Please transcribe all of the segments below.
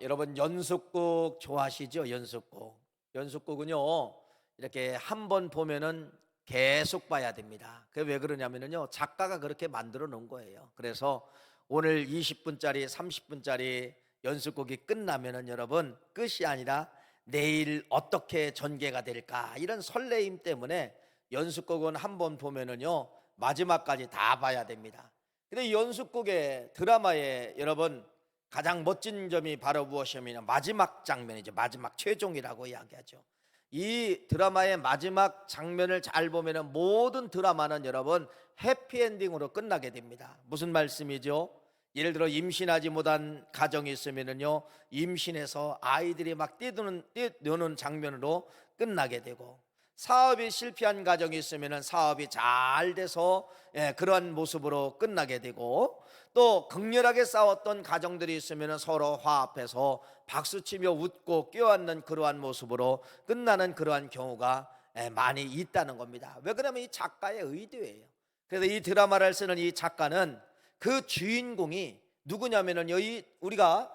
여러분 연속곡 좋아하시죠? 연속곡. 연속곡은요, 이렇게 한 번 보면은 계속 봐야 됩니다. 그게 왜 그러냐면요, 작가가 그렇게 만들어 놓은 거예요. 그래서 오늘 20분짜리, 30분짜리 연속곡이 끝나면은 여러분 끝이 아니라 내일 어떻게 전개가 될까 이런 설레임 때문에 연속곡은 한 번 보면은요 마지막까지 다 봐야 됩니다. 근데 이 연속곡의 드라마에 여러분 가장 멋진 점이 바로 무엇이냐면 마지막 장면이죠. 마지막 최종이라고 이야기하죠. 이 드라마의 마지막 장면을 잘 보면 모든 드라마는 여러분 해피엔딩으로 끝나게 됩니다. 무슨 말씀이죠? 예를 들어 임신하지 못한 가정이 있으면요 임신해서 아이들이 막 뛰노는 장면으로 끝나게 되고, 사업이 실패한 가정이 있으면 사업이 잘 돼서 그러한 모습으로 끝나게 되고, 또 극렬하게 싸웠던 가정들이 있으면 서로 화합해서 박수치며 웃고 껴안는 그러한 모습으로 끝나는 그러한 경우가 많이 있다는 겁니다. 왜 그러냐면 이 작가의 의도예요. 그래서 이 드라마를 쓰는 이 작가는 그 주인공이 누구냐면은 우리가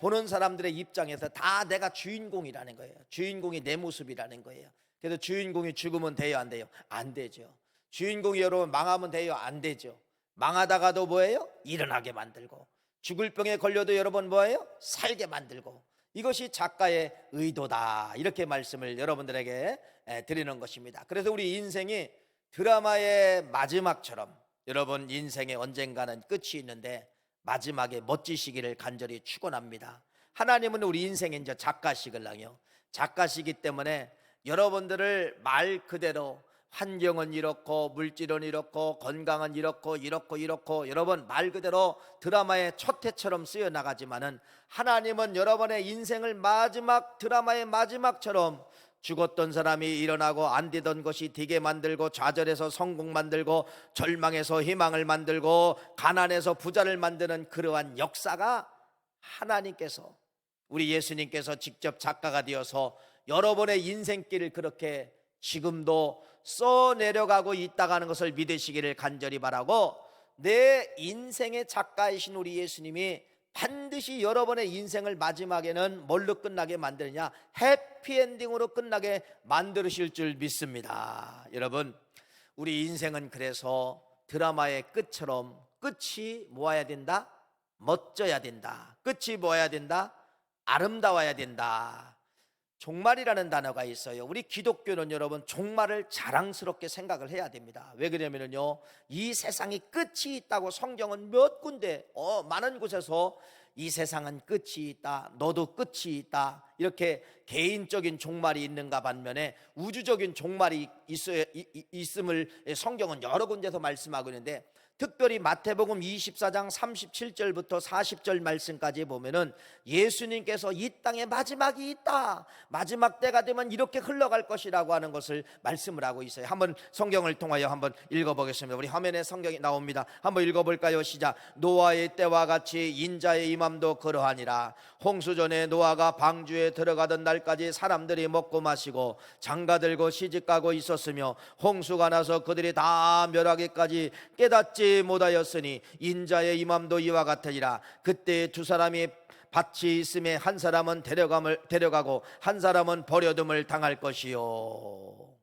보는 사람들의 입장에서 다 내가 주인공이라는 거예요. 주인공이 내 모습이라는 거예요. 그래서 주인공이 죽으면 돼요, 안 돼요? 안 되죠. 주인공이 여러분 망하면 돼요, 안 되죠. 망하다가도 뭐예요? 일어나게 만들고, 죽을 병에 걸려도 여러분 뭐예요? 살게 만들고. 이것이 작가의 의도다, 이렇게 말씀을 여러분들에게 드리는 것입니다. 그래서 우리 인생이 드라마의 마지막처럼 여러분 인생에 언젠가는 끝이 있는데 마지막에 멋지시기를 간절히 축원합니다. 하나님은 우리 인생의 이제 작가시걸랑요, 작가시기 때문에 여러분들을 말 그대로 환경은 이렇고 물질은 이렇고 건강은 이렇고 여러분 말 그대로 드라마의 첫 회처럼 쓰여 나가지만은 하나님은 여러분의 인생을 마지막 드라마의 마지막처럼 죽었던 사람이 일어나고 안 되던 것이 되게 만들고, 좌절해서 성공 만들고, 절망해서 희망을 만들고, 가난해서 부자를 만드는 그러한 역사가 하나님께서, 우리 예수님께서 직접 작가가 되어서 여러분의 인생길을 그렇게 지금도 써내려가고 있다가는 것을 믿으시기를 간절히 바라고, 내 인생의 작가이신 우리 예수님이 반드시 여러분의 인생을 마지막에는 뭘로 끝나게 만드느냐? 해피엔딩으로 끝나게 만드실 줄 믿습니다. 여러분, 우리 인생은 그래서 드라마의 끝처럼 끝이 뭐어야 된다? 멋져야 된다. 끝이 뭐어야 된다? 아름다워야 된다. 종말이라는 단어가 있어요. 우리 기독교는 여러분 종말을 자랑스럽게 생각을 해야 됩니다. 왜 그러냐면요, 이 세상이 끝이 있다고 성경은 몇 군데 많은 곳에서 이 세상은 끝이 있다, 너도 끝이 있다, 이렇게 개인적인 종말이 있는가 반면에 우주적인 종말이 있음을 성경은 여러 군데서 말씀하고 있는데, 특별히 마태복음 24장 37절부터 40절 말씀까지 보면은 예수님께서 이 땅에 마지막이 있다, 마지막 때가 되면 이렇게 흘러갈 것이라고 하는 것을 말씀을 하고 있어요. 한번 성경을 통하여 한번 읽어보겠습니다. 우리 화면에 성경이 나옵니다. 한번 읽어볼까요? 시작. 노아의 때와 같이 인자의 임함도 그러하니라. 홍수전에 노아가 방주에 들어가던 날까지 사람들이 먹고 마시고 장가들고 시집가고 있었으며, 홍수가 나서 그들이 다 멸하기까지 깨닫지 못하였으니 인자의 임함도 이와 같으리라. 그때 두 사람이 밭이 있음에 한 사람은 데려가고 한 사람은 버려둠을 당할 것이요.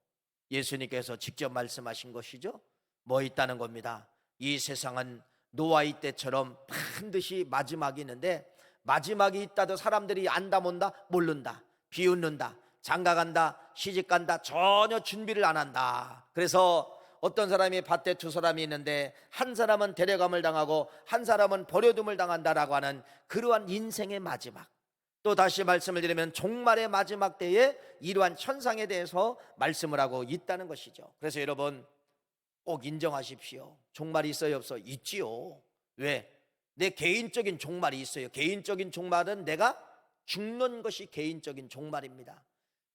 예수님께서 직접 말씀하신 것이죠. 뭐 있다는 겁니다. 이 세상은 노아의 때처럼 반드시 마지막이 있는데, 마지막이 있다도 사람들이 안다 못다 모른다, 비웃는다, 장가간다, 시집간다, 전혀 준비를 안 한다. 그래서 어떤 사람이 밭에 두 사람이 있는데 한 사람은 데려감을 당하고 한 사람은 버려둠을 당한다라고 하는 그러한 인생의 마지막, 또 다시 말씀을 드리면 종말의 마지막 때에 이러한 현상에 대해서 말씀을 하고 있다는 것이죠. 그래서 여러분 꼭 인정하십시오. 종말이 있어요, 없어요? 있지요. 왜? 내 개인적인 종말이 있어요. 개인적인 종말은 내가 죽는 것이 개인적인 종말입니다.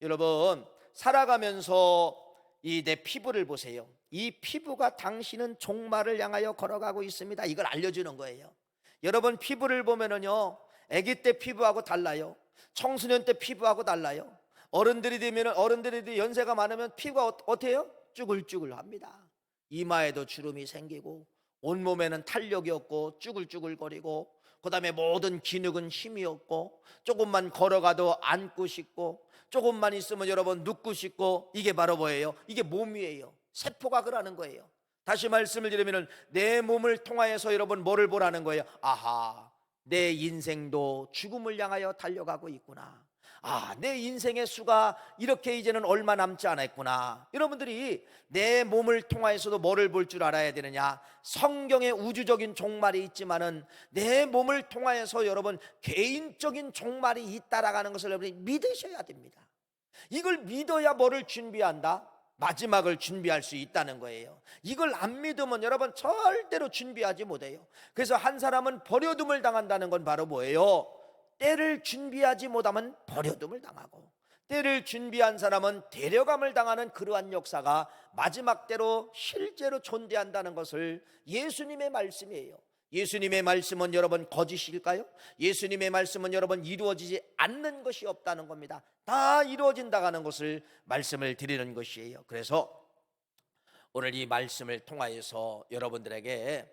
여러분 살아가면서 이 내 피부를 보세요. 이 피부가 당신은 종말을 향하여 걸어가고 있습니다, 이걸 알려주는 거예요. 여러분 피부를 보면은요, 아기 때 피부하고 달라요. 청소년 때 피부하고 달라요. 어른들이 되면, 어른들이 연세가 많으면 피부가 어때요? 쭈글쭈글합니다. 이마에도 주름이 생기고 온몸에는 탄력이 없고 쭈글쭈글거리고 그 다음에 모든 기능은 힘이 없고, 조금만 걸어가도 앉고 싶고, 조금만 있으면 여러분 눕고 싶고, 이게 바로 뭐예요? 이게 몸이에요. 세포가 그러는 거예요. 다시 말씀을 드리면 내 몸을 통하여서 여러분 뭐를 보라는 거예요? 아하, 내 인생도 죽음을 향하여 달려가고 있구나. 아, 내 인생의 수가 이렇게 이제는 얼마 남지 않았구나. 여러분들이 내 몸을 통하여서도 뭐를 볼 줄 알아야 되느냐? 성경의 우주적인 종말이 있지만은 내 몸을 통하여서 여러분 개인적인 종말이 있다라는 것을 여러분이 믿으셔야 됩니다. 이걸 믿어야 뭐를 준비한다? 마지막을 준비할 수 있다는 거예요. 이걸 안 믿으면 여러분 절대로 준비하지 못해요. 그래서 한 사람은 버려둠을 당한다는 건 바로 뭐예요? 때를 준비하지 못하면 버려둠을 당하고, 때를 준비한 사람은 데려감을 당하는 그러한 역사가 마지막 때로 실제로 존재한다는 것을 예수님의 말씀이에요. 예수님의 말씀은 여러분 거짓일까요? 예수님의 말씀은 여러분 이루어지지 않는 것이 없다는 겁니다. 다 이루어진다는 것을 말씀을 드리는 것이에요. 그래서 오늘 이 말씀을 통하여서 여러분들에게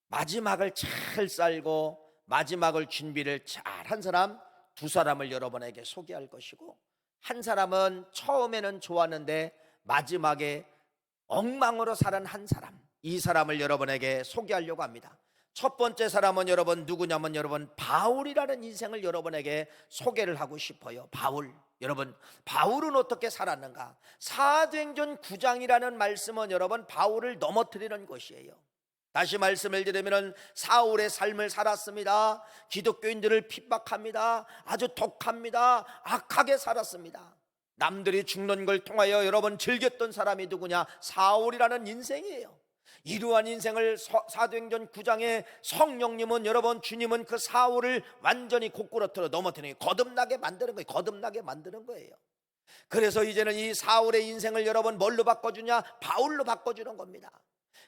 마지막을 잘 살고 마지막을 준비를 잘 한 사람 두 사람을 여러분에게 소개할 것이고, 한 사람은 처음에는 좋았는데 마지막에 엉망으로 살은 한 사람, 이 사람을 여러분에게 소개하려고 합니다. 첫 번째 사람은 여러분 누구냐면 여러분 바울이라는 인생을 여러분에게 소개를 하고 싶어요. 바울. 여러분 바울은 어떻게 살았는가? 사도행전 9장이라는 말씀은 여러분 바울을 넘어뜨리는 것이에요. 다시 말씀을 드리면 사울의 삶을 살았습니다. 기독교인들을 핍박합니다. 아주 독합니다. 악하게 살았습니다. 남들이 죽는 걸 통하여 여러분 즐겼던 사람이 누구냐? 사울이라는 인생이에요. 이러한 인생을 사도행전 9장에 성령님은 여러분 주님은 그 사울을 완전히 고꾸라뜨려 넘어뜨리는 거예요. 거듭나게 만드는 거예요. 거듭나게 만드는 거예요. 그래서 이제는 이 사울의 인생을 여러분 뭘로 바꿔주냐? 바울로 바꿔주는 겁니다.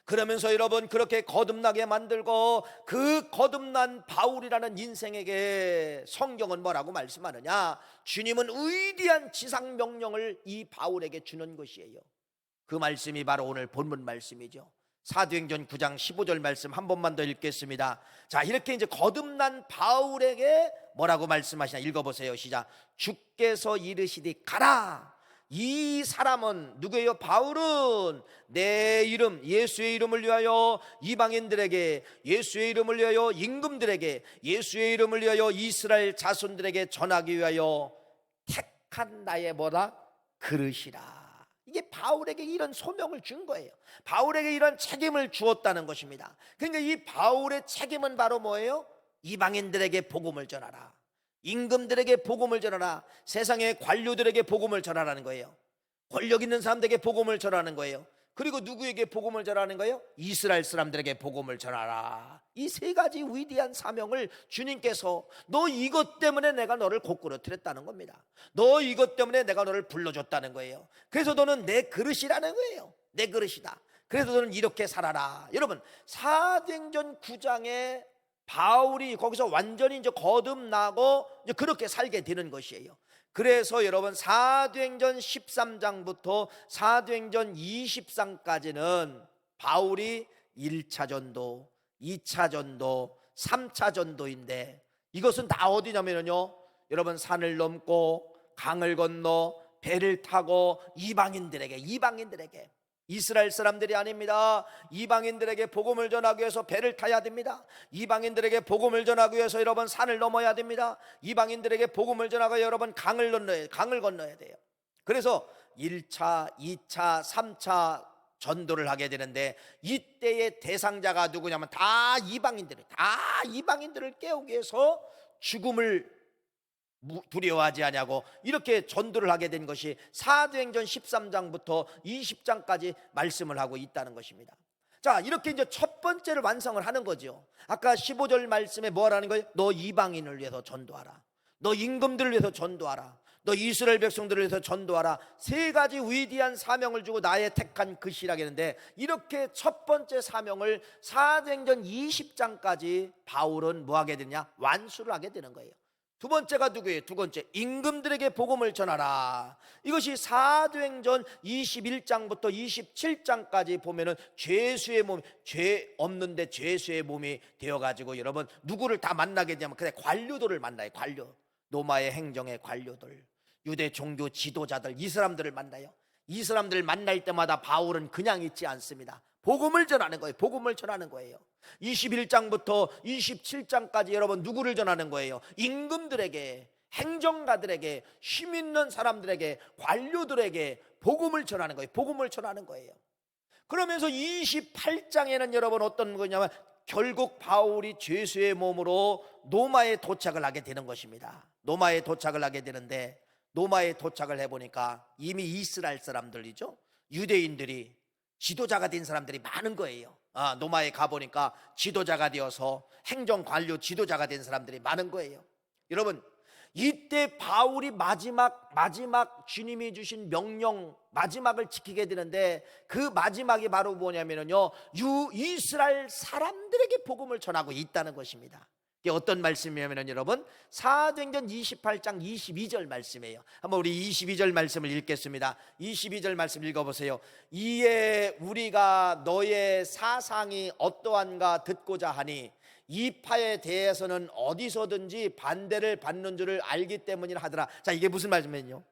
그러면서 여러분 그렇게 거듭나게 만들고, 그 거듭난 바울이라는 인생에게 성경은 뭐라고 말씀하느냐? 주님은 위대한 지상 명령을 이 바울에게 주는 것이에요. 그 말씀이 바로 오늘 본문 말씀이죠. 사도행전 9장 15절 말씀 한 번만 더 읽겠습니다. 자, 이렇게 이제 거듭난 바울에게 뭐라고 말씀하시나 읽어보세요. 시작. 주께서 이르시되 가라. 이 사람은 누구예요? 바울은 내 이름 예수의 이름을 위하여 이방인들에게, 예수의 이름을 위하여 임금들에게, 예수의 이름을 위하여 이스라엘 자손들에게 전하기 위하여 택한 나의 뭐다? 그릇이라. 이게 바울에게 이런 소명을 준 거예요. 바울에게 이런 책임을 주었다는 것입니다. 그러니까 이 바울의 책임은 바로 뭐예요? 이방인들에게 복음을 전하라. 임금들에게 복음을 전하라. 세상의 관료들에게 복음을 전하라는 거예요. 권력 있는 사람들에게 복음을 전하는 거예요. 그리고 누구에게 복음을 전하는 거예요? 이스라엘 사람들에게 복음을 전하라. 이 세 가지 위대한 사명을 주님께서 너 이것 때문에 내가 너를 고꾸라뜨렸다는 겁니다. 너 이것 때문에 내가 너를 불러줬다는 거예요. 그래서 너는 내 그릇이라는 거예요. 내 그릇이다. 그래서 너는 이렇게 살아라. 여러분 사도행전 9장에 바울이 거기서 완전히 이제 거듭나고 이제 그렇게 살게 되는 것이에요. 그래서 여러분 사도행전 13장부터 사도행전 20장까지는 바울이 1차 전도, 2차 전도, 3차 전도인데, 이것은 다 어디냐면요, 여러분 산을 넘고 강을 건너 배를 타고 이방인들에게 이스라엘 사람들이 아닙니다. 이방인들에게 복음을 전하기 위해서 배를 타야 됩니다. 이방인들에게 복음을 전하기 위해서 여러분 산을 넘어야 됩니다. 이방인들에게 복음을 전하고 여러분 강을 건너야 돼요. 그래서 1차, 2차, 3차 전도를 하게 되는데, 이때의 대상자가 누구냐면 다 이방인들을 깨우기 위해서 죽음을 두려워하지 아니하고 이렇게 전도를 하게 된 것이 사도행전 13장부터 20장까지 말씀을 하고 있다는 것입니다. 자, 이렇게 이제 첫 번째를 완성을 하는 거죠. 아까 15절 말씀에 뭐라는 거예요? 너 이방인을 위해서 전도하라. 너 임금들을 위해서 전도하라. 너 이스라엘 백성들을 위해서 전도하라. 세 가지 위대한 사명을 주고 나의 택한 그시라고 했는데, 이렇게 첫 번째 사명을 사도행전 20장까지 바울은 뭐 하게 되냐? 완수를 하게 되는 거예요. 두 번째가 누구예요? 두 번째, 임금들에게 복음을 전하라. 이것이 사도행전 21장부터 27장까지 보면은 죄수의 몸, 죄 없는데 죄수의 몸이 되어가지고 여러분 누구를 다 만나게 되면 그래 관료들을 만나요. 관료, 로마의 행정의 관료들, 유대 종교 지도자들, 이 사람들을 만나요. 이 사람들을 만날 때마다 바울은 그냥 있지 않습니다. 복음을 전하는 거예요. 복음을 전하는 거예요. 21장부터 27장까지 여러분 누구를 전하는 거예요? 임금들에게, 행정가들에게, 힘 있는 사람들에게, 관료들에게 복음을 전하는 거예요. 복음을 전하는 거예요. 그러면서 28장에는 여러분 어떤 거냐면 결국 바울이 죄수의 몸으로 노마에 도착을 하게 되는 것입니다. 노마에 도착을 하게 되는데, 노마에 도착을 해보니까 이미 이스라엘 사람들이죠, 유대인들이 지도자가 된 사람들이 많은 거예요. 노마에 가보니까 지도자가 되어서 행정관료 지도자가 된 사람들이 많은 거예요. 여러분, 이때 바울이 마지막 주님이 주신 명령 마지막을 지키게 되는데, 그 마지막이 바로 뭐냐면요, 이스라엘 사람들에게 복음을 전하고 있다는 것입니다. 이게 어떤 말씀이냐면 여러분 사도행전 28장 22절 말씀이에요. 한번 우리 22절 말씀을 읽겠습니다. 22절 말씀 읽어보세요. 이에 우리가 너의 사상이 어떠한가 듣고자 하니 이 파에 대해서는 어디서든지 반대를 받는 줄을 알기 때문이라 하더라. 자, 이게 무슨 말씀이냐면요,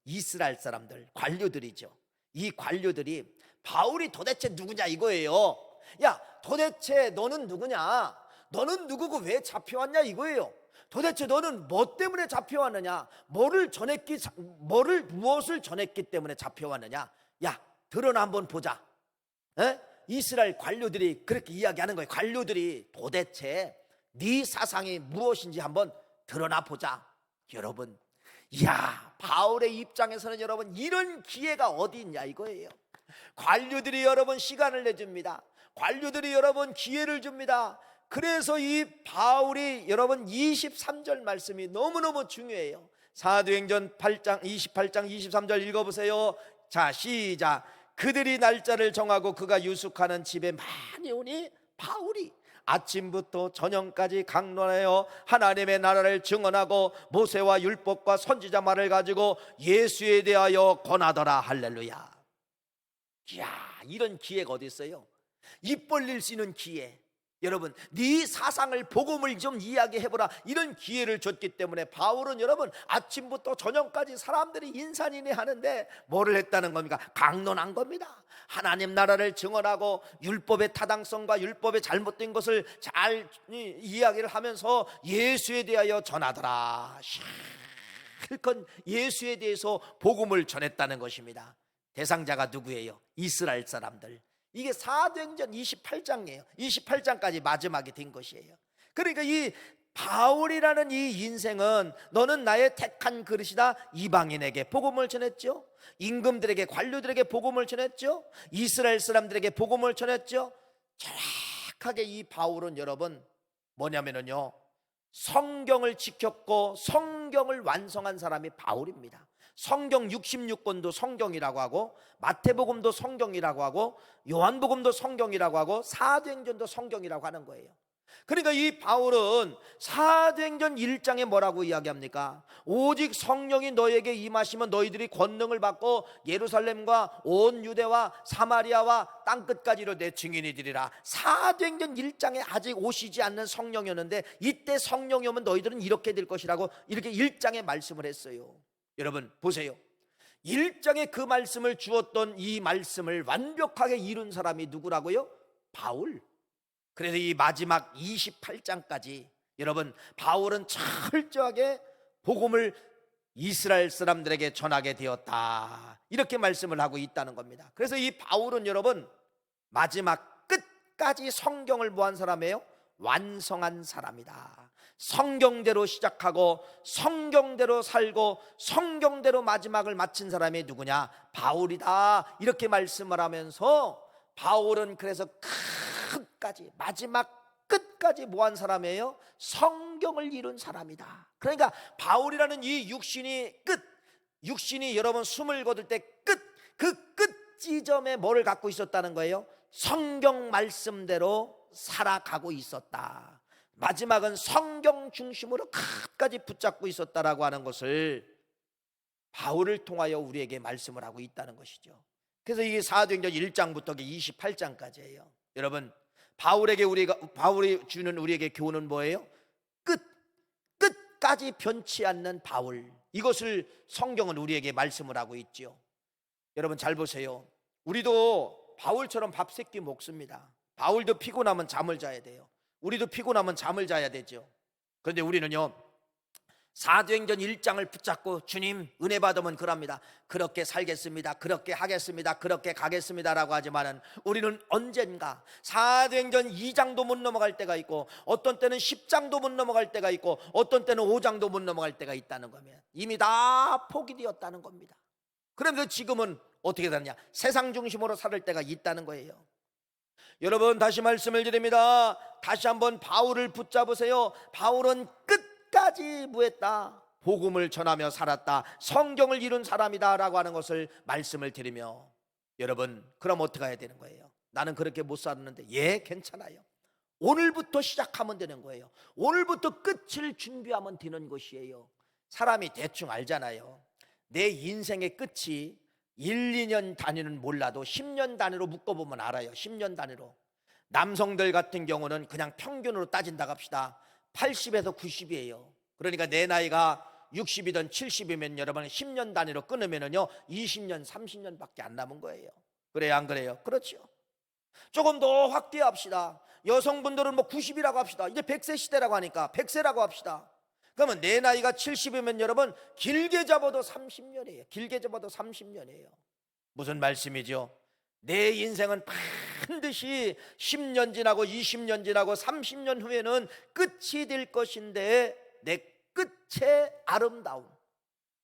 이스라엘 사람들, 관료들이죠. 이 관료들이 바울이 도대체 누구냐 이거예요. 야, 도대체 너는 누구냐? 너는 누구고 왜 잡혀왔냐 이거예요. 도대체 너는 뭐 때문에 잡혀왔느냐? 무엇을 전했기 때문에 잡혀왔느냐? 야, 드러나 한번 보자. 에? 이스라엘 관료들이 그렇게 이야기하는 거예요. 관료들이 도대체 네 사상이 무엇인지 한번 드러나 보자. 여러분, 이야, 바울의 입장에서는 여러분 이런 기회가 어디 있냐 이거예요. 관료들이 여러분 시간을 내줍니다. 관료들이 여러분 기회를 줍니다. 그래서 이 바울이 여러분 23절 말씀이 너무너무 중요해요. 사도행전 8장 28장 23절 읽어보세요. 자, 시작. 그들이 날짜를 정하고 그가 유숙하는 집에 많이 오니 바울이 아침부터 저녁까지 강론하여 하나님의 나라를 증언하고 모세와 율법과 선지자 말을 가지고 예수에 대하여 권하더라. 할렐루야. 이야, 이런 기회가 어디 있어요? 입 벌릴 수 있는 기회. 여러분, 네 사상을, 복음을 좀 이야기해보라, 이런 기회를 줬기 때문에 바울은 여러분 아침부터 저녁까지 사람들이 인산인해 하는데 뭐를 했다는 겁니까? 강론한 겁니다. 하나님 나라를 증언하고 율법의 타당성과 율법의 잘못된 것을 잘 이야기를 하면서 예수에 대하여 전하더라. 실컷 예수에 대해서 복음을 전했다는 것입니다. 대상자가 누구예요? 이스라엘 사람들. 이게 사도행전 28장이에요. 28장까지 마지막이 된 것이에요. 그러니까 이 바울이라는 이 인생은 너는 나의 택한 그릇이다. 이방인에게 복음을 전했죠. 임금들에게, 관료들에게 복음을 전했죠. 이스라엘 사람들에게 복음을 전했죠. 정확하게 이 바울은 여러분 뭐냐면요, 성경을 지켰고 성경을 완성한 사람이 바울입니다. 성경 66권도 성경이라고 하고, 마태복음도 성경이라고 하고, 요한복음도 성경이라고 하고, 사도행전도 성경이라고 하는 거예요. 그러니까 이 바울은 사도행전 1장에 뭐라고 이야기합니까? 오직 성령이 너에게 임하시면 너희들이 권능을 받고 예루살렘과 온 유대와 사마리아와 땅끝까지로 내 증인이 되리라. 사도행전 1장에 아직 오시지 않는 성령이었는데 이때 성령이 오면 너희들은 이렇게 될 것이라고 이렇게 1장에 말씀을 했어요. 여러분 보세요. 1장에 그 말씀을 주었던 이 말씀을 완벽하게 이룬 사람이 누구라고요? 바울. 그래서 이 마지막 28장까지 여러분 바울은 철저하게 복음을 이스라엘 사람들에게 전하게 되었다, 이렇게 말씀을 하고 있다는 겁니다. 그래서 이 바울은 여러분 마지막 끝까지 성경을 뭐한 사람이에요? 완성한 사람이다. 성경대로 시작하고 성경대로 살고 성경대로 마지막을 마친 사람이 누구냐? 바울이다, 이렇게 말씀을 하면서 바울은 그래서 끝까지, 마지막 끝까지 뭐한 사람이에요? 성경을 이룬 사람이다. 그러니까 바울이라는 이 육신이 여러분 숨을 거둘 때 그 끝 지점에 뭐를 갖고 있었다는 거예요? 성경 말씀대로 살아가고 있었다. 마지막은 성경 중심으로 끝까지 붙잡고 있었다라고 하는 것을 바울을 통하여 우리에게 말씀을 하고 있다는 것이죠. 그래서 이게 사도행전 1장부터 28장까지예요. 여러분, 바울이 주는 우리에게 교훈은 뭐예요? 끝까지 변치 않는 바울, 이것을 성경은 우리에게 말씀을 하고 있죠. 여러분 잘 보세요. 우리도 바울처럼 밥 세 끼 먹습니다. 바울도 피곤하면 잠을 자야 돼요. 우리도 피곤하면 잠을 자야 되죠. 그런데 우리는요, 사도행전 1장을 붙잡고 주님 은혜 받으면 그럽니다, 그렇게 살겠습니다, 그렇게 하겠습니다, 그렇게 가겠습니다 라고 하지만은 우리는 언젠가 사도행전 2장도 못 넘어갈 때가 있고, 어떤 때는 10장도 못 넘어갈 때가 있고, 어떤 때는 5장도 못 넘어갈 때가 있다는 거면 이미 다 포기되었다는 겁니다. 그런데 지금은 어떻게 되느냐? 세상 중심으로 살 때가 있다는 거예요. 여러분, 다시 말씀을 드립니다. 다시 한번 바울을 붙잡으세요. 바울은 끝까지 뭐했다? 복음을 전하며 살았다. 성경을 이룬 사람이다 라고 하는 것을 말씀을 드리며, 여러분 그럼 어떻게 해야 되는 거예요? 나는 그렇게 못 살았는데, 예, 괜찮아요. 오늘부터 시작하면 되는 거예요. 오늘부터 끝을 준비하면 되는 것이에요. 사람이 대충 알잖아요. 내 인생의 끝이 1, 2년 단위는 몰라도 10년 단위로 묶어보면 알아요. 10년 단위로. 남성들 같은 경우는 그냥 평균으로 따진다고 합시다. 80에서 90이에요. 그러니까 내 나이가 60이든 70이면 여러분 10년 단위로 끊으면요 20년, 30년밖에 안 남은 거예요. 그래요, 안 그래요? 그렇죠. 조금 더 확대합시다. 여성분들은 뭐 90이라고 합시다. 이제 100세 시대라고 하니까 100세라고 합시다. 그러면 내 나이가 70이면 여러분 길게 잡아도 30년이에요. 길게 잡아도 30년이에요. 무슨 말씀이죠? 내 인생은 반드시 10년 지나고 20년 지나고 30년 후에는 끝이 될 것인데, 내 끝의 아름다움,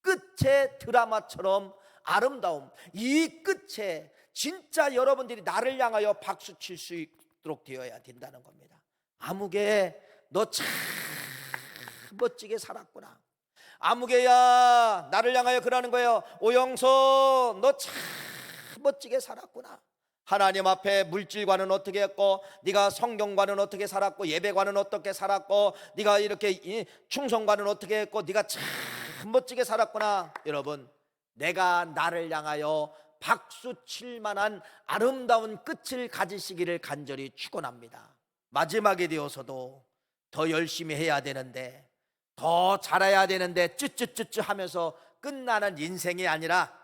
끝의 드라마처럼 아름다움, 이 끝에 진짜 여러분들이 나를 향하여 박수 칠 수 있도록 되어야 된다는 겁니다. 아무개, 너 참 멋지게 살았구나. 아무개야, 나를 향하여 그러는 거예요. 오영서, 너 참 멋지게 살았구나. 하나님 앞에 물질과는 어떻게 했고, 네가 성경과는 어떻게 살았고, 예배과는 어떻게 살았고, 네가 이렇게 충성과는 어떻게 했고, 네가 참 멋지게 살았구나. 여러분, 내가 나를 향하여 박수 칠 만한 아름다운 끝을 가지시기를 간절히 축원합니다. 마지막에 되어서도 더 열심히 해야 되는데, 더 잘해야 되는데 쭈쭈쭈쭈 하면서 끝나는 인생이 아니라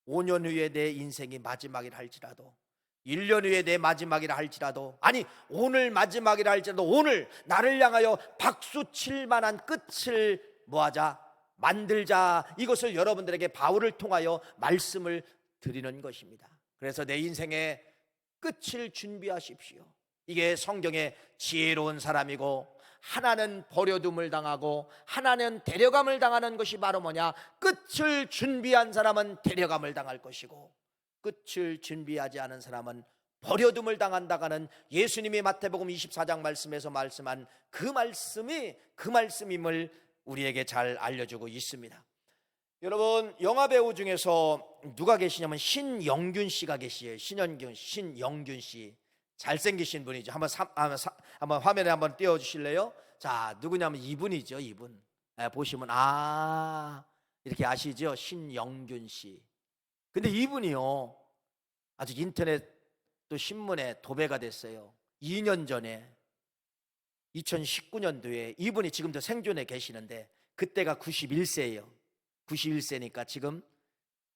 5년 후에 내 인생이 마지막이라 할지라도, 1년 후에 내 마지막이라 할지라도, 아니 오늘 마지막이라 할지라도 오늘 나를 향하여 박수 칠 만한 끝을 뭐하자? 만들자. 이것을 여러분들에게 바울을 통하여 말씀을 드리는 것입니다. 그래서 내 인생의 끝을 준비하십시오. 이게 성경의 지혜로운 사람이고, 하나는 버려둠을 당하고 하나는 데려감을 당하는 것이 바로 뭐냐? 끝을 준비한 사람은 데려감을 당할 것이고, 끝을 준비하지 않은 사람은 버려둠을 당한다가는 예수님이 마태복음 24장 말씀에서 말씀한 그 말씀임을 우리에게 잘 알려주고 있습니다. 여러분, 영화배우 중에서 누가 계시냐면 신영균 씨가 계시에요. 신영균 씨, 잘생기신 분이죠. 한번 화면에 한번 띄워주실래요? 자, 누구냐면 이분이죠. 이분 보시면 이렇게 아시죠? 신영균 씨. 근데 이분이요, 아주 인터넷 또 신문에 도배가 됐어요. 2년 전에 2019년도에 이분이 지금도 생존해 계시는데, 그때가 91세예요. 91세니까 지금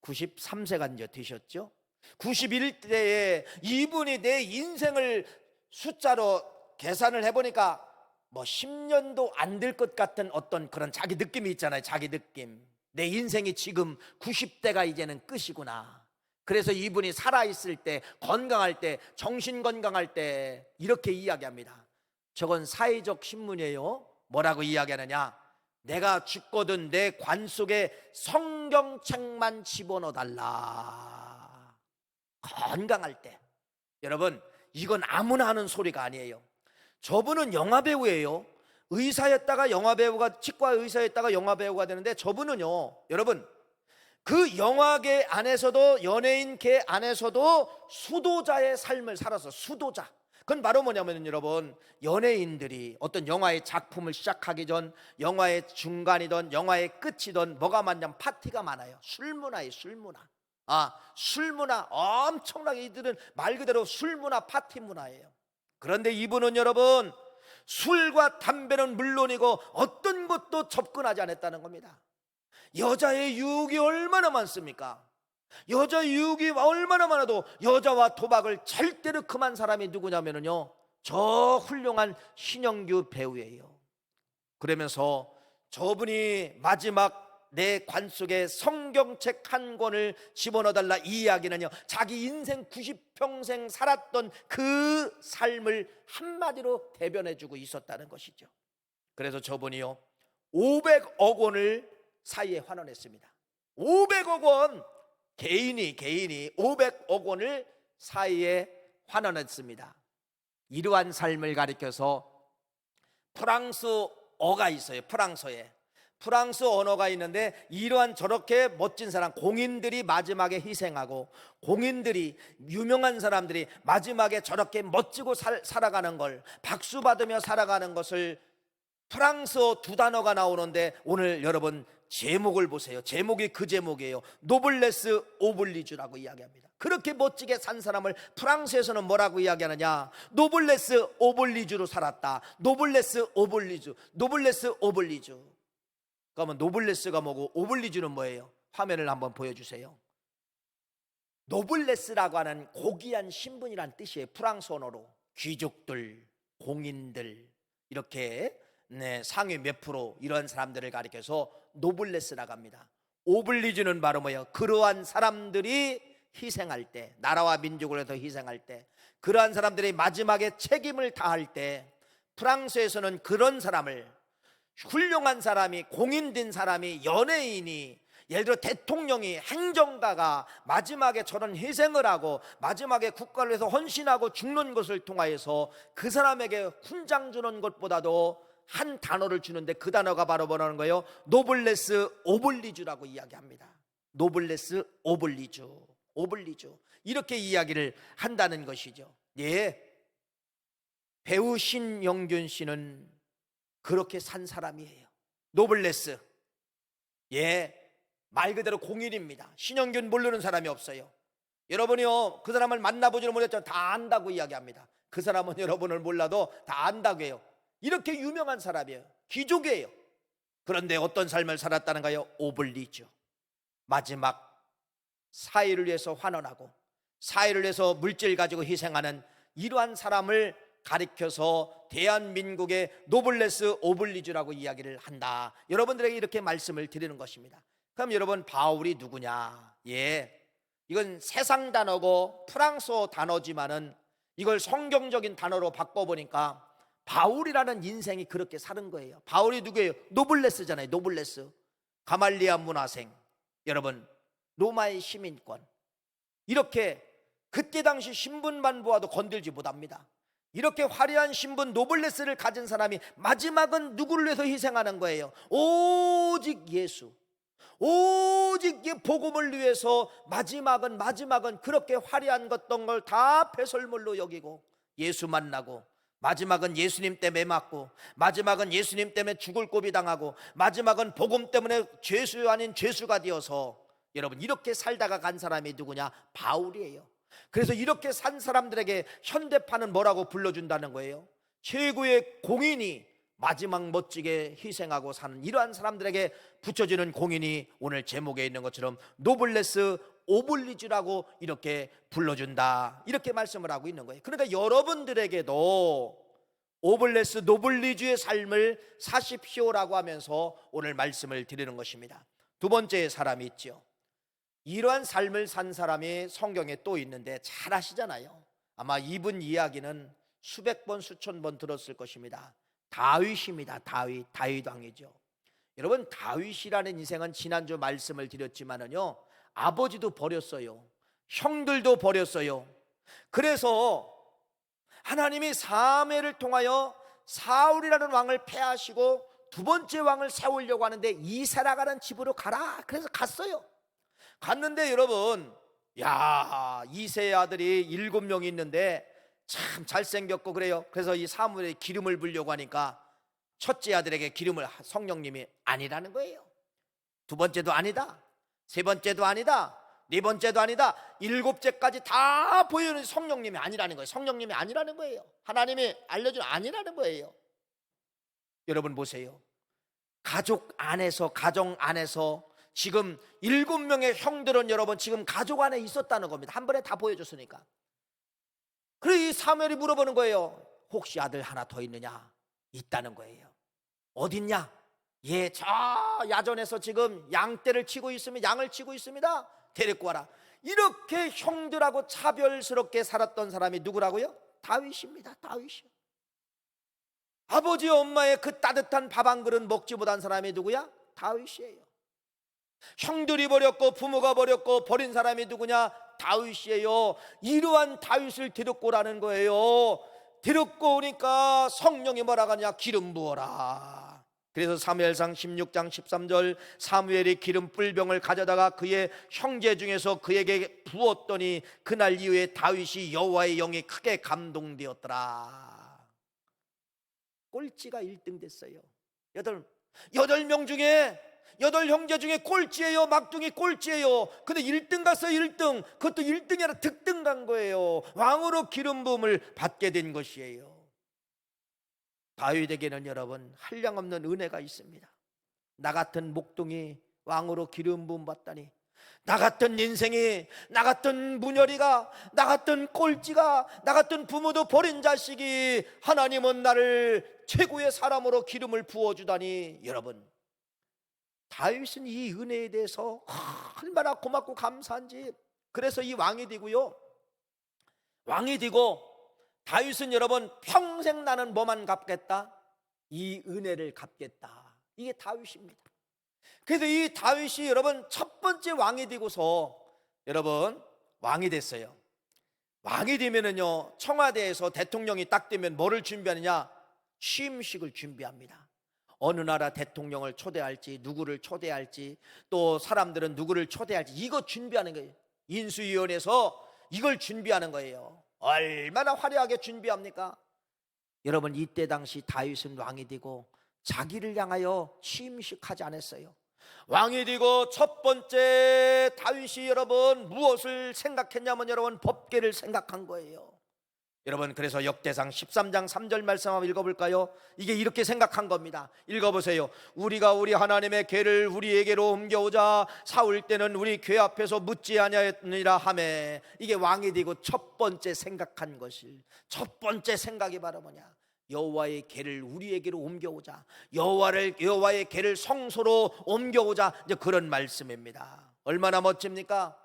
93세가 이제 되셨죠. 91대에 이분이 내 인생을 숫자로 계산을 해보니까 뭐 10년도 안 될 것 같은 어떤 그런 자기 느낌이 있잖아요. 자기 느낌. 내 인생이 지금 90대가 이제는 끝이구나. 그래서 이분이 살아있을 때, 건강할 때, 정신 건강할 때 이렇게 이야기합니다. 저건 사회적 신문이에요. 뭐라고 이야기하느냐? 내가 죽거든 내 관 속에 성경책만 집어넣어달라. 건강할 때. 여러분, 이건 아무나 하는 소리가 아니에요. 저분은 영화배우예요. 의사였다가 영화배우가, 치과 의사였다가 영화배우가 되는데, 저분은요, 여러분, 그 영화계 안에서도, 연예인계 안에서도 수도자의 삶을 살아서, 수도자, 그건 바로 뭐냐면 여러분, 연예인들이 어떤 영화의 작품을 시작하기 전, 영화의 중간이든 영화의 끝이든 뭐가 많냐면 파티가 많아요. 술문화예요. 술문화. 술문화 엄청나게, 이들은 말 그대로 술문화, 파티 문화예요. 그런데 이분은 여러분, 술과 담배는 물론이고 어떤 것도 접근하지 않았다는 겁니다. 여자의 유혹이 얼마나 많습니까? 여자 유혹이 얼마나 많아도 여자와 도박을 절대로 금한 사람이 누구냐면요, 저 훌륭한 신영규 배우예요. 그러면서 저분이 마지막 내 관 속에 성경책 한 권을 집어넣어달라, 이 이야기는요, 자기 인생 90평생 살았던 그 삶을 한마디로 대변해주고 있었다는 것이죠. 그래서 저분이요 500억 원을 사이에 환원했습니다. 500억 원, 개인이 500억 원을 사이에 환원했습니다. 이러한 삶을 가리켜서 프랑스어가 있어요. 프랑스 언어가 있는데, 이러한 저렇게 멋진 사람, 공인들이 마지막에 희생하고, 공인들이, 유명한 사람들이 마지막에 저렇게 멋지고 살아가는 걸, 박수 받으며 살아가는 것을, 프랑스어 두 단어가 나오는데, 오늘 여러분 제목을 보세요. 제목이 그 제목이에요. 노블레스 오블리주라고 이야기합니다. 그렇게 멋지게 산 사람을 프랑스에서는 뭐라고 이야기하느냐? 노블레스 오블리주로 살았다. 노블레스 오블리주. 그러면 노블레스가 뭐고 오블리주는 뭐예요? 화면을 한번 보여주세요. 노블레스라고 하는 고귀한 신분이란 뜻이에요. 프랑스 언어로. 귀족들, 공인들, 이렇게 상위 몇 프로 이런 사람들을 가리켜서 노블레스라고 합니다. 오블리주는 바로 뭐예요? 그러한 사람들이 희생할 때, 나라와 민족을 위해서 희생할 때, 그러한 사람들이 마지막에 책임을 다할 때, 프랑스에서는 그런 사람을, 훌륭한 사람이, 공인된 사람이, 연예인이, 예를 들어 대통령이, 행정가가 마지막에 저런 희생을 하고 마지막에 국가를 위해서 헌신하고 죽는 것을 통하여서 그 사람에게 훈장 주는 것보다도 한 단어를 주는데, 그 단어가 바로 뭐라는 거예요? 노블레스 오블리주라고 이야기합니다. 노블레스 오블리주. 이렇게 이야기를 한다는 것이죠. 예, 배우 신영균 씨는 그렇게 산 사람이에요. 노블레스. 예, 말 그대로 공인입니다. 신영균 모르는 사람이 없어요. 여러분이요, 그 사람을 만나보지는 못했지만 다 안다고 이야기합니다. 그 사람은 여러분을 몰라도 다 안다고 해요. 이렇게 유명한 사람이에요. 귀족이에요. 그런데 어떤 삶을 살았다는가요? 오블리주. 마지막 사회를 위해서 환원하고 사회를 위해서 물질 가지고 희생하는 이러한 사람을 가리켜서 대한민국의 노블레스 오블리주라고 이야기를 한다. 여러분들에게 이렇게 말씀을 드리는 것입니다. 그럼 여러분, 바울이 누구냐? 예, 이건 세상 단어고 프랑스어 단어지만은 이걸 성경적인 단어로 바꿔보니까 바울이라는 인생이 그렇게 사는 거예요. 바울이 누구예요? 노블레스잖아요. 노블레스. 가말리아 문화생, 여러분 로마의 시민권, 이렇게 그때 당시 신분만 보아도 건들지 못합니다. 이렇게 화려한 신분 노블레스를 가진 사람이 마지막은 누구를 위해서 희생하는 거예요? 오직 예수, 오직 이 복음을 위해서 마지막은 그렇게 화려한 것던 걸 다 배설물로 여기고 예수 만나고, 마지막은 예수님 때문에 맞고, 마지막은 예수님 때문에 죽을 고비 당하고, 마지막은 복음 때문에 죄수 아닌 죄수가 되어서, 여러분 이렇게 살다가 간 사람이 누구냐? 바울이에요. 그래서 이렇게 산 사람들에게 현대판은 뭐라고 불러준다는 거예요? 최고의 공인이 마지막 멋지게 희생하고 사는 이러한 사람들에게 붙여지는 공인이 오늘 제목에 있는 것처럼 노블레스 오블리주라고 이렇게 불러준다, 이렇게 말씀을 하고 있는 거예요. 그러니까 여러분들에게도 오블레스 노블리주의 삶을 사십시오라고 하면서 오늘 말씀을 드리는 것입니다. 두 번째 사람이 있죠. 이러한 삶을 산 사람이 성경에 또 있는데 잘 아시잖아요. 아마 이분 이야기는 수백 번 수천 번 들었을 것입니다. 다윗입니다. 다윗 왕이죠. 여러분, 다윗이라는 인생은 지난주 말씀을 드렸지만은요, 아버지도 버렸어요. 형들도 버렸어요. 그래서 하나님이 사무엘을 통하여 사울이라는 왕을 패하시고 두 번째 왕을 세우려고 하는데 이세라가는 집으로 가라. 그래서 갔어요. 갔는데 여러분, 이세의 아들이 7명이 있는데 참 잘생겼고 그래요. 그래서 이 사무엘에 기름을 부려고 하니까 첫째 아들에게 기름을 성령님이 아니라는 거예요. 두 번째도 아니다, 세 번째도 아니다, 네 번째도 아니다, 일곱째까지 다 보이는 성령님이 아니라는 거예요. 성령님이 아니라는 거예요. 하나님이 알려준 아니라는 거예요. 여러분 보세요. 가족 안에서, 가정 안에서 지금 7명의 형들은 여러분 지금 가족 안에 있었다는 겁니다. 한 번에 다 보여줬으니까. 그래서 이 사무엘이 물어보는 거예요. 혹시 아들 하나 더 있느냐? 있다는 거예요. 어딨냐? 예, 저 야전에서 지금 양떼를 치고 있으면 양을 치고 있습니다. 데리고 와라. 이렇게 형들하고 차별스럽게 살았던 사람이 누구라고요? 다윗입니다. 다윗이요. 아버지 엄마의 그 따뜻한 밥 한 그릇 먹지 못한 사람이 누구야? 다윗이에요. 형들이 버렸고 부모가 버렸고 버린 사람이 누구냐? 다윗이에요. 이러한 다윗을 데리고 오라는 거예요. 데리고 오니까 성령이 뭐라고 하냐? 기름 부어라. 그래서 사무엘상 16장 13절 사무엘이 기름 뿔병을 가져다가 그의 형제 중에서 그에게 부었더니 그날 이후에 다윗이 여호와의 영에 크게 감동되었더라. 꼴찌가 1등 됐어요. 8명 중에 8형제 중에 꼴찌예요. 막둥이 꼴찌예요. 근데 1등 갔어요. 1등. 그것도 1등이 아니라 득등 간 거예요. 왕으로 기름 부음을 받게 된 것이에요. 다윗에게는 여러분 한량없는 은혜가 있습니다. 나 같은 목동이 왕으로 기름 부음 받다니, 나 같은 인생이, 나 같은 문열이가, 나 같은 꼴찌가, 나 같은 부모도 버린 자식이 하나님은 나를 최고의 사람으로 기름을 부어주다니. 여러분 다윗은 이 은혜에 대해서 얼마나 고맙고 감사한지. 그래서 이 왕이 되고요, 왕이 되고 다윗은 여러분 평생 나는 뭐만 갚겠다? 이 은혜를 갚겠다. 이게 다윗입니다. 그래서 이 다윗이 여러분 첫 번째 왕이 되고서 여러분 왕이 됐어요. 왕이 되면은요, 청와대에서 대통령이 딱 되면 뭐를 준비하느냐? 취임식을 준비합니다. 어느 나라 대통령을 초대할지, 누구를 초대할지, 또 사람들은 누구를 초대할지, 이거 준비하는 거예요. 인수위원회에서 이걸 준비하는 거예요. 얼마나 화려하게 준비합니까? 여러분 이때 당시 다윗은 왕이 되고 자기를 향하여 취임식 하지 않았어요. 왕이 되고 첫 번째 다윗이 여러분 무엇을 생각했냐면 여러분 법궤를 생각한 거예요. 여러분 그래서 역대상 13장 3절 말씀 한번 읽어볼까요? 이게 이렇게 생각한 겁니다. 읽어보세요. 우리가 우리 하나님의 궤를 우리에게로 옮겨오자. 사울 때는 우리 궤 앞에서 묻지 아니하였느니라 하매. 이게 왕이 되고 첫 번째 생각한 것이, 첫 번째 생각이 바로 뭐냐? 여호와의 궤를 우리에게로 옮겨오자. 여호와의 궤를 성소로 옮겨오자. 이제 그런 말씀입니다. 얼마나 멋집니까?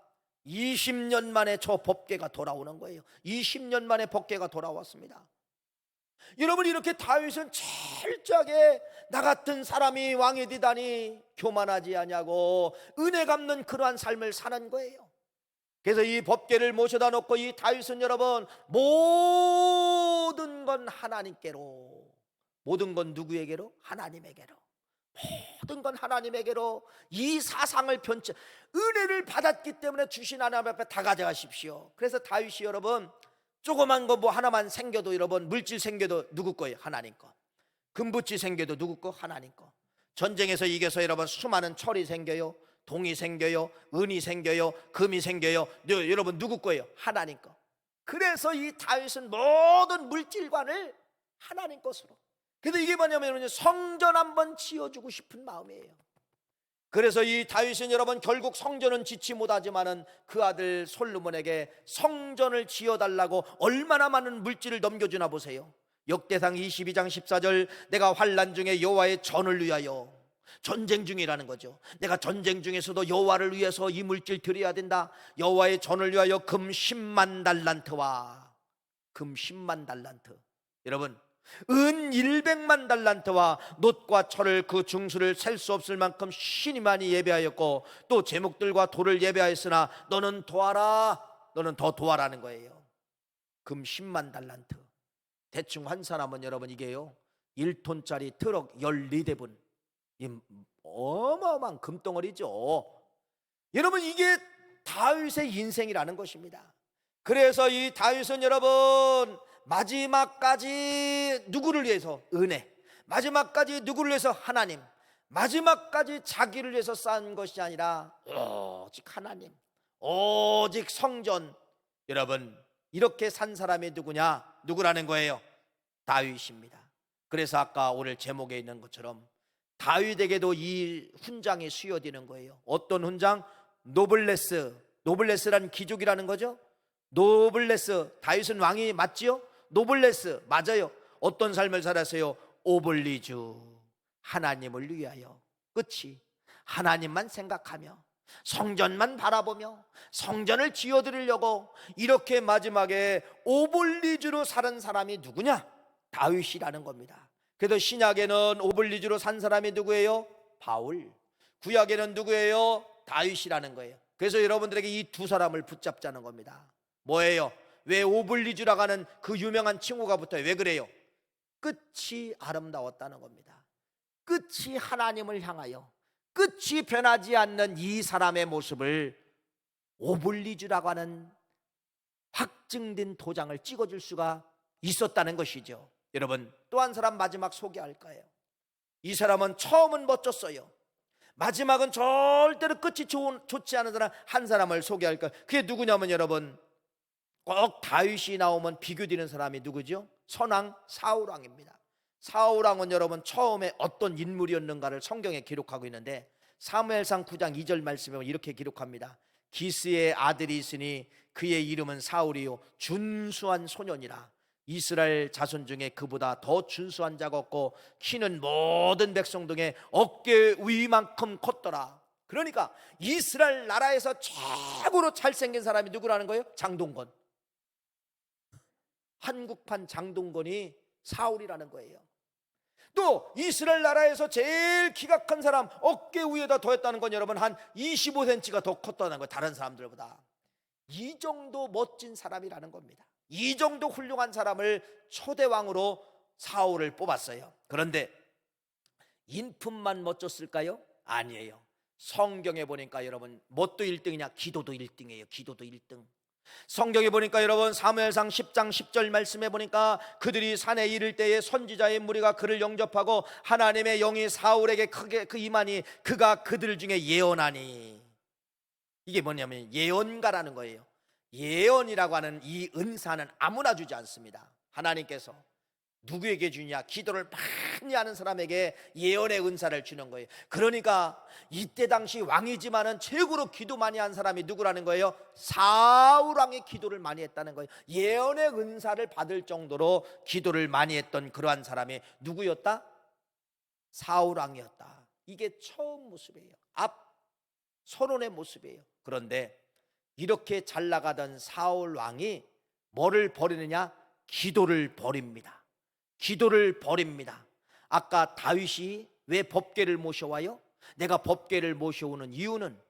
20년 만에 저 법궤가 돌아오는 거예요. 20년 만에 법궤가 돌아왔습니다. 여러분 이렇게 다윗은 철저하게 나 같은 사람이 왕이 되다니 교만하지 아니하고 은혜 갚는 그러한 삶을 사는 거예요. 그래서 이 법궤를 모셔다 놓고 이 다윗은 여러분 모든 건 하나님께로, 모든 건 누구에게로? 하나님에게로. 모든 건 하나님에게로 이 사상을 변치, 은혜를 받았기 때문에 주신 하나님 앞에 다 가져가십시오. 그래서 다윗이 여러분 조그만 거 뭐 하나만 생겨도 여러분 물질 생겨도 누구 거예요? 하나님 거. 금붙이 생겨도 누구 거? 하나님 거. 전쟁에서 이겨서 여러분 수많은 철이 생겨요, 동이 생겨요, 은이 생겨요, 금이 생겨요. 여러분 누구 거예요? 하나님 거. 그래서 이 다윗은 모든 물질관을 하나님 것으로. 그래서 이게 뭐냐면 성전 한번 지어주고 싶은 마음이에요. 그래서 이 다윗은 여러분 결국 성전은 짓지 못하지만은 그 아들 솔로몬에게 성전을 지어달라고 얼마나 많은 물질을 넘겨주나 보세요. 역대상 22장 14절 내가 환난 중에 여호와의 전을 위하여, 전쟁 중이라는 거죠. 내가 전쟁 중에서도 여호와를 위해서 이 물질 드려야 된다. 여호와의 전을 위하여 금 10만 달란트와, 금 10만 달란트. 여러분 은 100만 달란트와 놋과 철을 그 중수를 셀 수 없을 만큼 신이 많이 예배하였고 또 제목들과 돌을 예배하였으나 너는 도와라, 너는 더 도와라는 거예요. 금 10만 달란트. 대충 환산하면 여러분 이게요 1톤짜리 트럭 14대분, 이 어마어마한 금덩어리죠. 여러분 이게 다윗의 인생이라는 것입니다. 그래서 이 다윗은 여러분 마지막까지 누구를 위해서? 은혜. 마지막까지 누구를 위해서? 하나님. 마지막까지 자기를 위해서 쌓은 것이 아니라 오직 하나님, 오직 성전. 여러분, 이렇게 산 사람이 누구냐? 누구라는 거예요? 다윗입니다. 그래서 아까 오늘 제목에 있는 것처럼 다윗에게도 이 훈장이 수여되는 거예요. 어떤 훈장? 노블레스. 노블레스란 귀족이라는 거죠. 노블레스. 다윗은 왕이 맞지요? 노블레스 맞아요. 어떤 삶을 살았어요? 오블리주. 하나님을 위하여. 끝이 하나님만 생각하며 성전만 바라보며 성전을 지어드리려고 이렇게 마지막에 오블리주로 사는 사람이 누구냐? 다윗이라는 겁니다. 그래서 신약에는 오블리주로 산 사람이 누구예요? 바울. 구약에는 누구예요? 다윗이라는 거예요. 그래서 여러분들에게 이 두 사람을 붙잡자는 겁니다. 뭐예요? 왜 오블리주라고 하는 그 유명한 칭호가 붙어요? 왜 그래요? 끝이 아름다웠다는 겁니다. 끝이 하나님을 향하여, 끝이 변하지 않는 이 사람의 모습을 오블리주라고 하는 확증된 도장을 찍어줄 수가 있었다는 것이죠. 여러분, 또 한 사람 마지막 소개할 거예요. 이 사람은 처음은 멋졌어요. 마지막은 절대로 끝이 좋지 않은 사람 한 사람을 소개할 거예요. 그게 누구냐면 여러분, 꼭 다윗이 나오면 비교되는 사람이 누구죠? 선왕 사울왕입니다. 사울왕은 여러분 처음에 어떤 인물이었는가를 성경에 기록하고 있는데 사무엘상 9장 2절 말씀에 보면 이렇게 기록합니다. 기스의 아들이 있으니 그의 이름은 사울이요 준수한 소년이라. 이스라엘 자손 중에 그보다 더 준수한 자가 없고 키는 모든 백성 중에 어깨 위만큼 컸더라. 그러니까 이스라엘 나라에서 최고로 잘생긴 사람이 누구라는 거예요? 장동건. 한국판 장동건이 사울이라는 거예요. 또 이스라엘 나라에서 제일 키가 큰 사람 어깨 위에다 더했다는 건 여러분 한 25cm가 더 컸다는 거예요. 다른 사람들보다. 이 정도 멋진 사람이라는 겁니다. 이 정도 훌륭한 사람을 초대왕으로 사울을 뽑았어요. 그런데 인품만 멋졌을까요? 아니에요. 성경에 보니까 여러분 뭣도 1등이냐? 기도도 1등이에요. 기도도 1등. 성경에 보니까 여러분 사무엘상 10장 10절 말씀에 보니까 그들이 산에 이를 때에 선지자의 무리가 그를 영접하고 하나님의 영이 사울에게 크게 임하니 그가 그들 중에 예언하니. 이게 뭐냐면 예언가라는 거예요. 예언이라고 하는 이 은사는 아무나 주지 않습니다. 하나님께서 누구에게 주냐? 기도를 많이 하는 사람에게 예언의 은사를 주는 거예요. 그러니까 이때 당시 왕이지만은 최고로 기도 많이 한 사람이 누구라는 거예요? 사울 왕이 기도를 많이 했다는 거예요. 예언의 은사를 받을 정도로 기도를 많이 했던 그러한 사람이 누구였다? 사울 왕이었다. 이게 처음 모습이에요. 앞 선언의 모습이에요. 그런데 이렇게 잘 나가던 사울 왕이 뭐를 버리느냐? 기도를 버립니다. 기도를 버립니다. 아까 다윗이 왜 법궤를 모셔와요? 내가 법궤를 모셔오는 이유는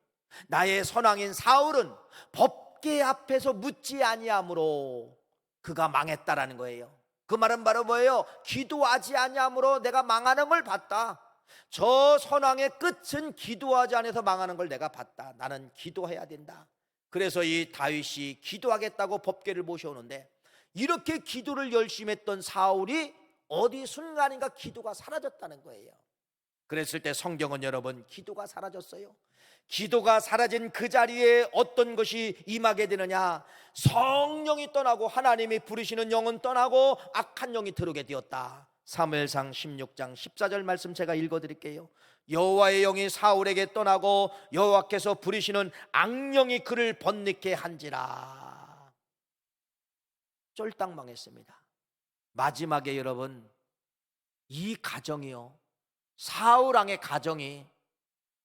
나의 선왕인 사울은 법궤 앞에서 묻지 아니함으로 그가 망했다라는 거예요. 그 말은 바로 뭐예요? 기도하지 아니함으로 내가 망하는 걸 봤다. 저 선왕의 끝은 기도하지 않아서 망하는 걸 내가 봤다. 나는 기도해야 된다. 그래서 이 다윗이 기도하겠다고 법궤를 모셔오는데 이렇게 기도를 열심히 했던 사울이 어디 순간인가 기도가 사라졌다는 거예요. 그랬을 때 성경은 여러분 기도가 사라졌어요. 기도가 사라진 그 자리에 어떤 것이 임하게 되느냐? 성령이 떠나고 하나님이 부르시는 영은 떠나고 악한 영이 들어오게 되었다. 사무엘상 16장 14절 말씀 제가 읽어드릴게요. 여호와의 영이 사울에게 떠나고 여호와께서 부르시는 악령이 그를 번뇌케 한지라. 쫄딱 망했습니다. 마지막에 여러분 이 가정이요, 사울왕의 가정이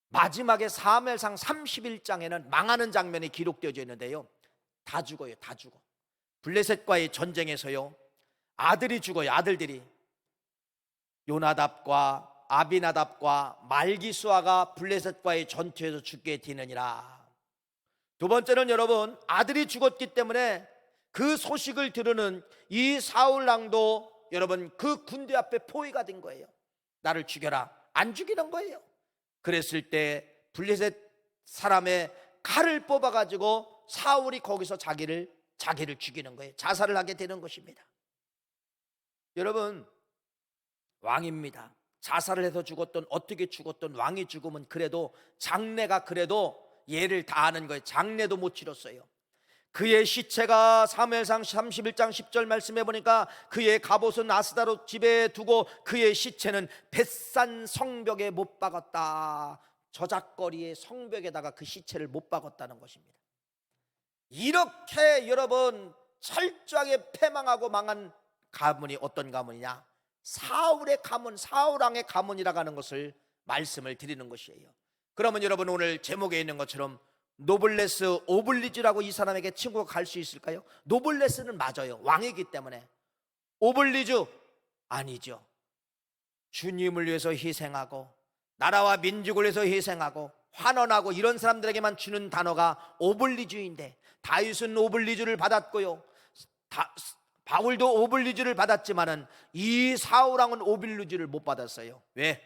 마지막에 사무엘상 31장에는 망하는 장면이 기록되어져 있는데요, 다 죽어요. 다 죽어. 블레셋과의 전쟁에서요 아들이 죽어요. 아들들이 요나답과 아비나답과 말기수아가 블레셋과의 전투에서 죽게 되느니라. 두 번째는 여러분 아들이 죽었기 때문에 그 소식을 들으는 이 사울왕도 여러분 그 군대 앞에 포위가 된 거예요. 나를 죽여라. 안 죽이는 거예요. 그랬을 때 블레셋 사람의 칼을 뽑아가지고 사울이 거기서 자기를 죽이는 거예요. 자살을 하게 되는 것입니다. 여러분, 왕입니다. 자살을 해서 죽었던, 어떻게 죽었던 왕이 죽으면 그래도 장례가 그래도 예를 다하는 거예요. 장례도 못 치렀어요. 그의 시체가 사무엘상 31장 10절 말씀해 보니까 그의 갑옷은 아스다롯 집에 두고 그의 시체는 벳산 성벽에 못 박았다. 저작거리의 성벽에다가 그 시체를 못 박았다는 것입니다. 이렇게 여러분 철저하게 패망하고 망한 가문이 어떤 가문이냐? 사울의 가문, 사울왕의 가문이라고 하는 것을 말씀을 드리는 것이에요. 그러면 여러분, 오늘 제목에 있는 것처럼 노블레스 오블리주라고 이 사람에게 친구가 갈 수 있을까요? 노블레스는 맞아요. 왕이기 때문에. 오블리주 아니죠. 주님을 위해서 희생하고 나라와 민족을 위해서 희생하고 환원하고 이런 사람들에게만 주는 단어가 오블리주인데, 다윗은 오블리주를 받았고요, 바울도 오블리주를 받았지만은 이 사울왕은 오블리주를 못 받았어요. 왜?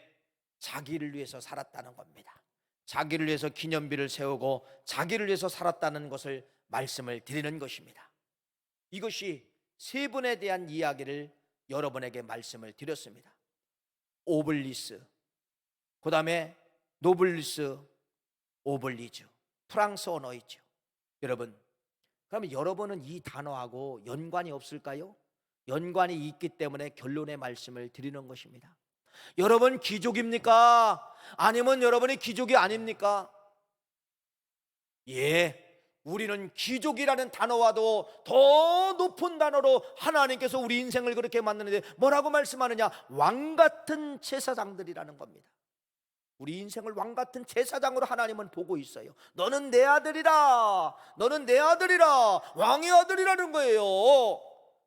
자기를 위해서 살았다는 겁니다. 자기를 위해서 기념비를 세우고 자기를 위해서 살았다는 것을 말씀을 드리는 것입니다. 이것이 세 분에 대한 이야기를 여러분에게 말씀을 드렸습니다. 오블리스, 그 다음에 노블리스, 오블리주, 프랑스 언어이죠. 여러분, 그러면 여러분은 이 단어하고 연관이 없을까요? 연관이 있기 때문에 결론의 말씀을 드리는 것입니다. 여러분 귀족입니까? 아니면 여러분이 귀족이 아닙니까? 예, 우리는 귀족이라는 단어와도 더 높은 단어로 하나님께서 우리 인생을 그렇게 만드는데 뭐라고 말씀하느냐? 왕같은 제사장들이라는 겁니다. 우리 인생을 왕같은 제사장으로 하나님은 보고 있어요. 너는 내 아들이라, 너는 내 아들이라, 왕의 아들이라는 거예요.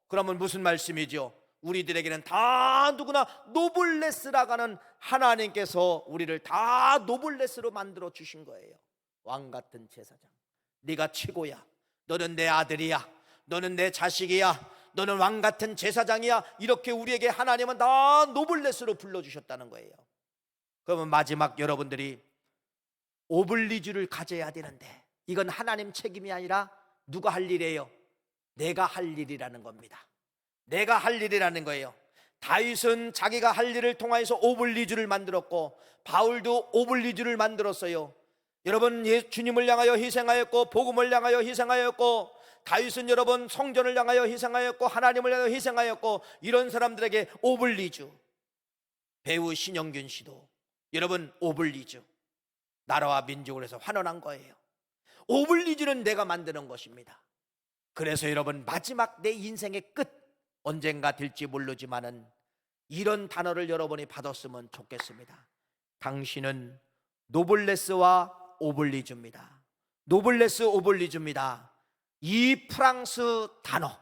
그러면 무슨 말씀이죠? 우리들에게는 다 누구나 노블레스라고 하는 하나님께서 우리를 다 노블레스로 만들어 주신 거예요. 왕같은 제사장, 네가 최고야, 너는 내 아들이야, 너는 내 자식이야, 너는 왕같은 제사장이야. 이렇게 우리에게 하나님은 다 노블레스로 불러주셨다는 거예요. 그러면 마지막 여러분들이 오블리주를 가져야 되는데, 이건 하나님 책임이 아니라 누가 할 일이에요? 내가 할 일이라는 겁니다. 내가 할 일이라는 거예요. 다윗은 자기가 할 일을 통하여서 오블리주를 만들었고, 바울도 오블리주를 만들었어요. 여러분, 주님을 향하여 희생하였고, 복음을 향하여 희생하였고, 다윗은 여러분 성전을 향하여 희생하였고, 하나님을 향하여 희생하였고, 이런 사람들에게 오블리주. 배우 신영균 씨도 여러분 오블리주, 나라와 민족을 해서 환원한 거예요. 오블리주는 내가 만드는 것입니다. 그래서 여러분, 마지막 내 인생의 끝 언젠가 될지 모르지만은 이런 단어를 여러분이 받았으면 좋겠습니다. 당신은 노블레스와 오블리주입니다. 노블레스 오블리주입니다. 이 프랑스 단어,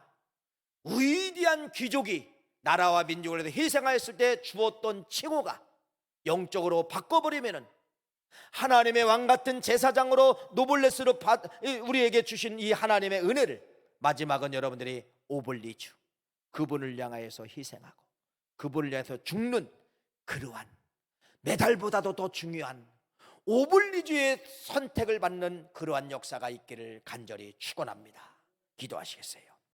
위대한 귀족이 나라와 민족을 위해서 희생하였을 때 주었던 칭호가 영적으로 바꿔버리면은 하나님의 왕같은 제사장으로 노블레스로 우리에게 주신 이 하나님의 은혜를, 마지막은 여러분들이 오블리주, 그분을 향하여서 희생하고 그분을 향해서 죽는 그러한 메달보다도 더 중요한 오블리주의 선택을 받는 그러한 역사가 있기를 간절히 축원합니다. 기도하시겠어요?